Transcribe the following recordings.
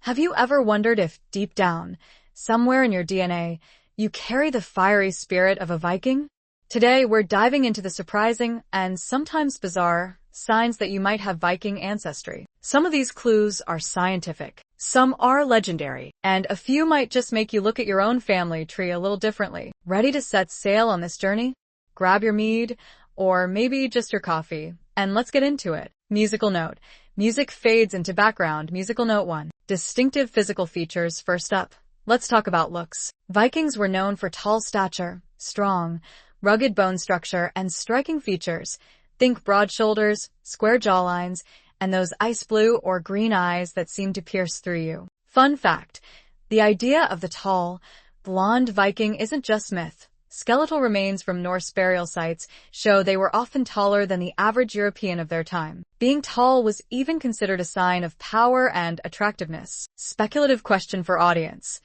Have you ever wondered if, deep down, somewhere in your DNA, you carry the fiery spirit of a Viking? Today, we're diving into the surprising and sometimes bizarre signs that you might have Viking ancestry. Some of these clues are scientific, some are legendary, and a few might just make you look at your own family tree a little differently. Ready to set sail on this journey? Grab your mead, or maybe just your coffee, and let's get into it. Musical note. Music fades into background. Musical note 1. Distinctive physical features. First up, let's talk about looks. Vikings were known for tall stature, strong, rugged bone structure, and striking features. Think broad shoulders, square jawlines, and those ice blue or green eyes that seem to pierce through you. Fun fact, the idea of the tall, blonde Viking isn't just myth. Skeletal remains from Norse burial sites show they were often taller than the average European of their time. Being tall was even considered a sign of power and attractiveness. Speculative question for audience.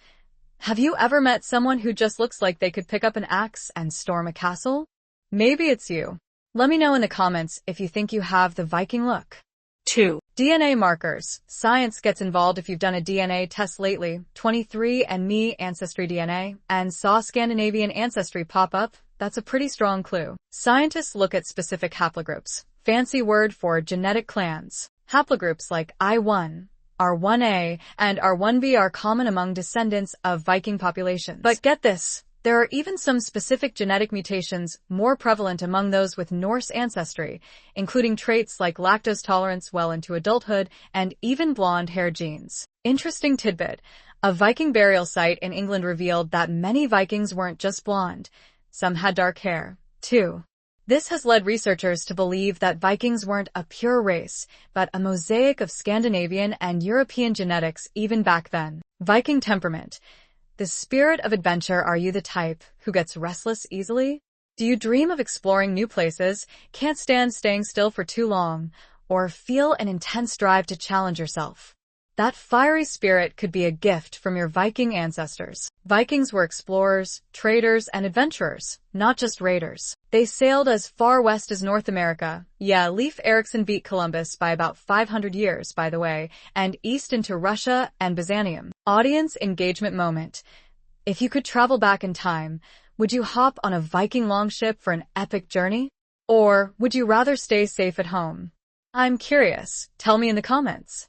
Have you ever met someone who just looks like they could pick up an axe and storm a castle? Maybe it's you. Let me know in the comments if you think you have the Viking look. 2. DNA markers. Science gets involved if you've done a DNA test lately. 23andMe Ancestry DNA and saw Scandinavian ancestry pop up. That's a pretty strong clue. Scientists look at specific haplogroups, fancy word for genetic clans. Haplogroups like I1, R1A, and R1B are common among descendants of Viking populations. But get this, there are even some specific genetic mutations more prevalent among those with Norse ancestry, including traits like lactose tolerance well into adulthood and even blonde hair genes. Interesting tidbit. A Viking burial site in England revealed that many Vikings weren't just blonde. Some had dark hair, too. This has led researchers to believe that Vikings weren't a pure race, but a mosaic of Scandinavian and European genetics even back then. Viking temperament. The spirit of adventure. Are you the type who gets restless easily? Do you dream of exploring new places, can't stand staying still for too long, or feel an intense drive to challenge yourself? That fiery spirit could be a gift from your Viking ancestors. Vikings were explorers, traders, and adventurers, not just raiders. They sailed as far west as North America. Yeah, Leif Erikson beat Columbus by about 500 years, by the way, and east into Russia and Byzantium. Audience engagement moment. If you could travel back in time, would you hop on a Viking longship for an epic journey? Or would you rather stay safe at home? I'm curious. Tell me in the comments.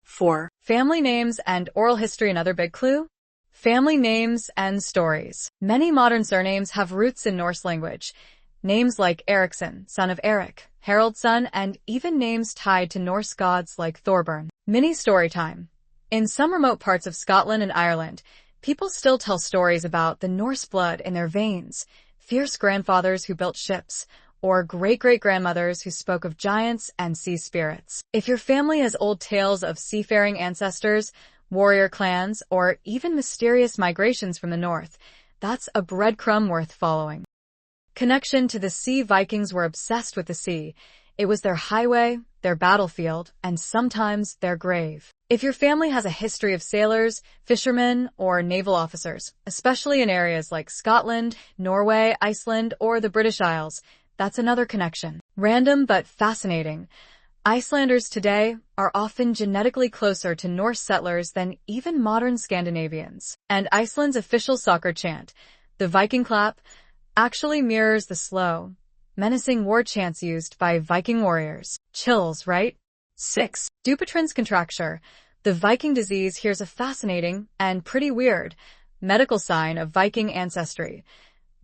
4. Family names and oral history. Another big clue? Family names and stories. Many modern surnames have roots in Norse language. Names like Eriksson, son of Eric, Harold's son, and even names tied to Norse gods like Thorburn. Mini story time. In some remote parts of Scotland and Ireland, people still tell stories about the Norse blood in their veins, fierce grandfathers who built ships, or great-great-grandmothers who spoke of giants and sea spirits. If your family has old tales of seafaring ancestors, warrior clans, or even mysterious migrations from the north, that's a breadcrumb worth following. Connection to the sea. Vikings were obsessed with the sea. It was their highway, their battlefield, and sometimes their grave. If your family has a history of sailors, fishermen, or naval officers, especially in areas like Scotland, Norway, Iceland, or the British Isles, that's another connection. Random but fascinating. Icelanders today are often genetically closer to Norse settlers than even modern Scandinavians. And Iceland's official soccer chant, the Viking clap, actually mirrors the slow, menacing war chants used by Viking warriors. Chills, right? 6. Dupuytren's contracture. The Viking disease. Here's a fascinating and pretty weird medical sign of Viking ancestry.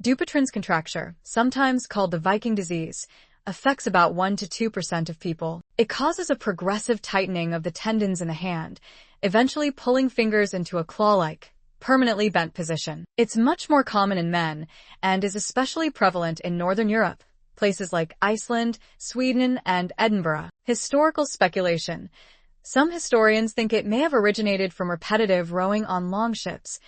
Dupuytren's contracture, sometimes called the Viking disease, affects about 1 to 2% of people. It causes a progressive tightening of the tendons in the hand, eventually pulling fingers into a claw-like, permanently bent position. It's much more common in men and is especially prevalent in Northern Europe, places like Iceland, Sweden, and Edinburgh. Historical speculation. Some historians think it may have originated from repetitive rowing on longships,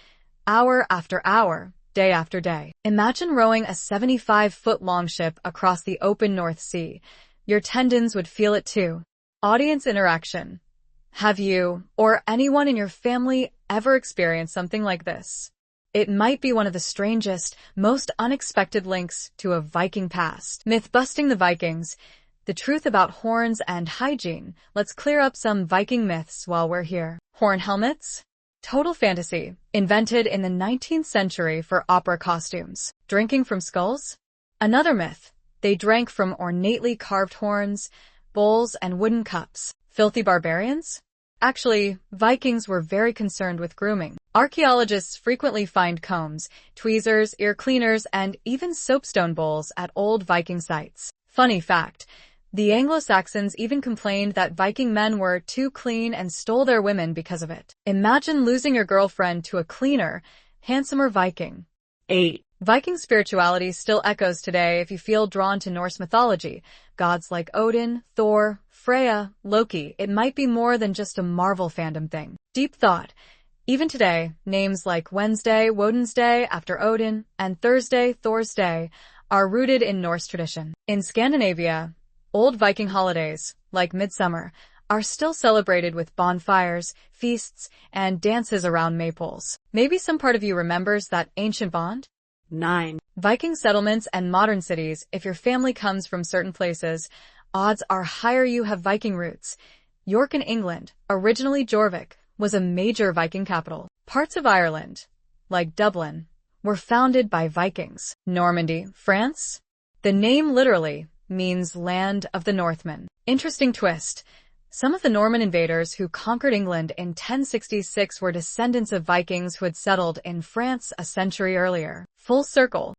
hour after hour, day after day. Imagine rowing a 75-foot longship across the open North Sea. Your tendons would feel it too. Audience interaction. Have you, or anyone in your family, ever experienced something like this? It might be one of the strangest, most unexpected links to a Viking past. Myth busting. The Vikings. the truth about horns and hygiene. Let's clear up some Viking myths while we're here. Horn helmets? Total fantasy, invented in the 19th century for opera costumes. Drinking from skulls? Another myth. They drank from ornately carved horns, bowls, and wooden cups. Filthy barbarians? Actually, Vikings were very concerned with grooming. Archaeologists frequently find combs, tweezers, ear cleaners, and even soapstone bowls at old Viking sites. Funny fact, the Anglo-Saxons even complained that Viking men were too clean and stole their women because of it. Imagine losing your girlfriend to a cleaner, handsomer Viking. 8. Viking spirituality still echoes today if you feel drawn to Norse mythology. Gods like Odin, Thor, Freya, Loki. It might be more than just a Marvel fandom thing. Deep thought. Even today, names like Wednesday, Woden's Day after Odin, and Thursday, Thor's Day, are rooted in Norse tradition. In Scandinavia, old Viking holidays, like Midsummer, are still celebrated with bonfires, feasts, and dances around maypoles. Maybe some part of you remembers that ancient bond? 9. Viking settlements and modern cities. If your family comes from certain places, odds are higher you have Viking roots. York in England, originally Jorvik, was a major Viking capital. Parts of Ireland, like Dublin, were founded by Vikings. Normandy, France? The name literally means land of the Northmen. Interesting twist. Some of the Norman invaders who conquered England in 1066 were descendants of Vikings who had settled in France a century earlier. Full circle.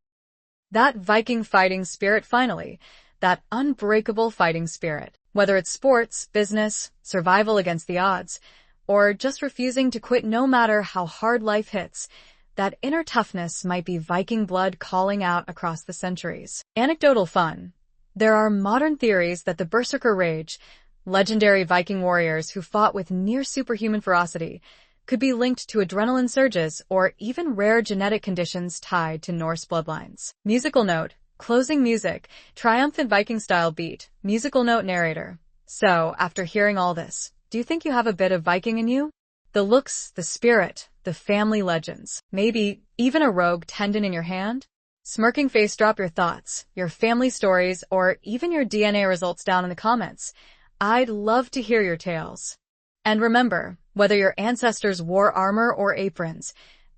That Viking fighting spirit finally, that unbreakable fighting spirit. Whether it's sports, business, survival against the odds, or just refusing to quit no matter how hard life hits, that inner toughness might be Viking blood calling out across the centuries. Anecdotal fun. There are modern theories that the Berserker Rage, legendary Viking warriors who fought with near-superhuman ferocity, could be linked to adrenaline surges or even rare genetic conditions tied to Norse bloodlines. Musical note. Closing music. Triumphant Viking-style beat. Musical note narrator. So, after hearing all this, do you think you have a bit of Viking in you? The looks, the spirit, the family legends. Maybe even a rogue tendon in your hand? Smirking face, drop your thoughts, your family stories, or even your DNA results down in the comments. I'd love to hear your tales. And remember, whether your ancestors wore armor or aprons,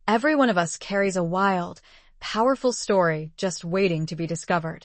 every one of us carries a wild, powerful story just waiting to be discovered.